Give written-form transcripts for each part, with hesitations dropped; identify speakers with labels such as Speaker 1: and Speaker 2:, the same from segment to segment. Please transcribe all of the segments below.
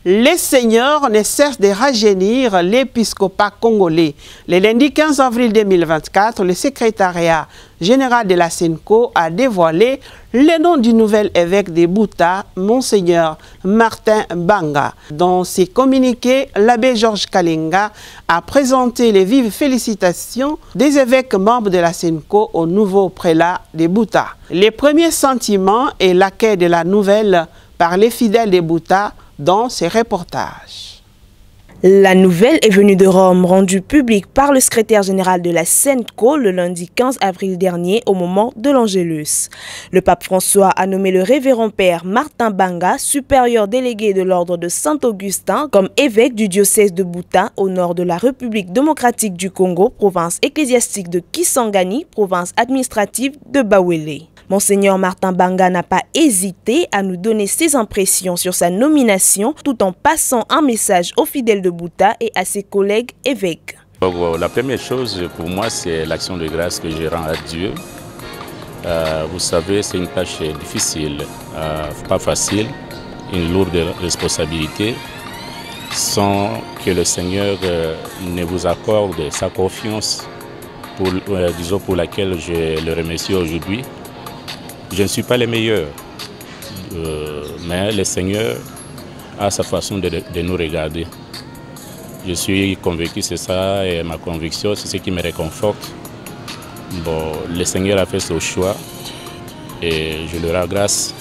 Speaker 1: Les seigneurs ne cessent de rajeunir l'épiscopat congolais. Le lundi 15 avril 2024, le secrétariat général de la SENCO a dévoilé le nom du nouvel évêque de Bouta, Monseigneur Martin Banga. Dans ses communiqués, l'abbé Georges Kalenga a présenté les vives félicitations des évêques membres de la SENCO au nouveau prélat de Bouta. Les premiers sentiments et l'accueil de la nouvelle par les fidèles de Bouta dans ces reportages.
Speaker 2: La nouvelle est venue de Rome, rendue publique par le secrétaire général de la SENCO le lundi 15 avril dernier au moment de l'Angélus. Le pape François a nommé le révérend père Martin Banga, supérieur délégué de l'ordre de Saint-Augustin, comme évêque du diocèse de Bouta au nord de la République démocratique du Congo, province ecclésiastique de Kisangani, province administrative de Bawele. Monseigneur Martin Banga n'a pas hésité à nous donner ses impressions sur sa nomination tout en passant un message aux fidèles de Bouta et à ses collègues évêques.
Speaker 3: La première chose pour moi, c'est l'action de grâce que je rends à Dieu. Vous savez, c'est une tâche difficile, pas facile, une lourde responsabilité, sans que le Seigneur ne vous accorde sa confiance, pour laquelle je le remercie aujourd'hui. Je ne suis pas le meilleur, mais le Seigneur a sa façon de nous regarder. Je suis convaincu, c'est ça, et ma conviction, c'est ce qui me réconforte. Bon, le Seigneur a fait son choix et je lui rends grâce.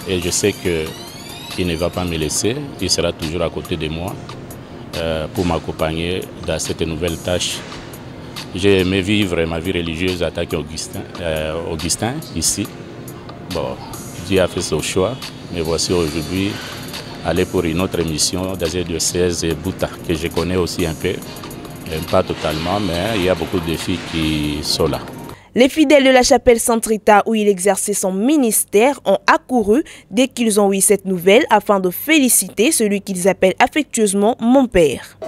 Speaker 3: Et je sais qu'il ne va pas me laisser, il sera toujours à côté de moi pour m'accompagner dans cette nouvelle tâche. J'ai aimé vivre ma vie religieuse à Augustin, ici. Bon, Dieu a fait son choix, mais voici aujourd'hui aller pour une autre mission dans un diocèse Bouta, que je connais aussi un peu, pas totalement, mais il y a beaucoup de défis qui sont là.
Speaker 2: Les fidèles de la chapelle Sainte-Rita, où il exerçait son ministère, ont accouru dès qu'ils ont eu cette nouvelle afin de féliciter celui qu'ils appellent affectueusement mon père.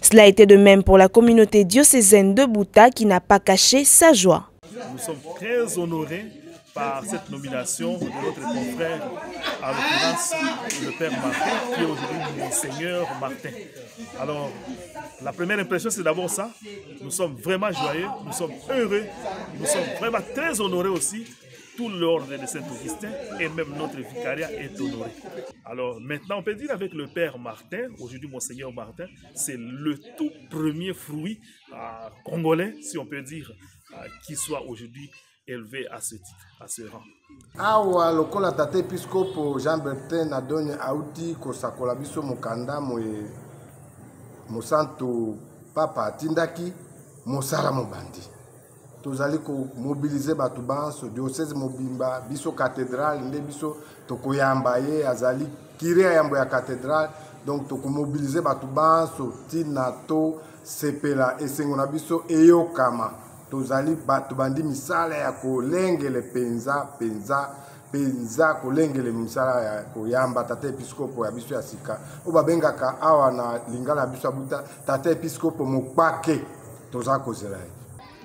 Speaker 2: Cela a été de même pour la communauté diocésaine de Bouta qui n'a pas caché sa joie.
Speaker 4: Nous sommes très honorés par cette nomination de notre confrère, en l'occurrence le Père Martin, qui est aujourd'hui Monseigneur Martin. Alors, la première impression, c'est d'abord ça. Nous sommes vraiment joyeux, nous sommes heureux, nous sommes vraiment très honorés aussi. Tout l'ordre de Saint-Augustin et même notre vicariat est honoré. Alors maintenant, on peut dire avec le Père Martin, aujourd'hui Monseigneur Martin, c'est le tout premier fruit congolais, si on peut dire, qui soit aujourd'hui élevé à ce titre, à ce rang.
Speaker 5: Awa lokola tate episcopo Jean-Bertin Nadone auti kosakola biso mokanda mosanto papa atindaki mosala mobandi. Tozali ko mobiliser batu banso diocèse mobimba biso cathédrale nde biso tokoyamba ye azali kiria yambo ya cathédrale, donc toko mobiliser batu banso tina to sepela esengo na biso eyokama. Tozali batu bandi misala ya kolengele penza kolengele misala ya koyamba tate episcopo ya biso ya sika obabengaka awa na lingala biso abuta tate episcopo mokpake toza kozela.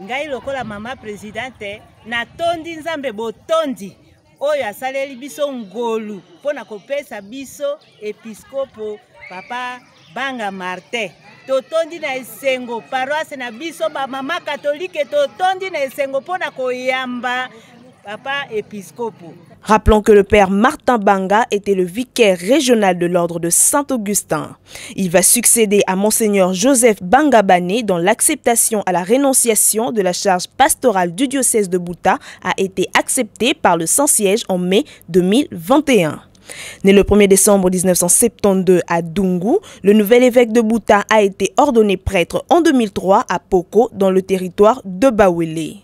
Speaker 6: Ngai lokola mama présidente na tondi nzambe botondi oyo asaleli biso ngolu pona kopesa biso episkopo papa Banga Martin. Totondi na esengo paroisse na biso ba mama catholique totondi na esengo pona koyamba papa épiscopo.
Speaker 2: Rappelons que le père Martin Banga était le vicaire régional de l'ordre de Saint-Augustin. Il va succéder à Monseigneur Joseph Bangabane dont l'acceptation à la rénonciation de la charge pastorale du diocèse de Bouta a été acceptée par le Saint-Siège en mai 2021. Né le 1er décembre 1972 à Dungu, le nouvel évêque de Bouta a été ordonné prêtre en 2003 à Poko dans le territoire de Bawele.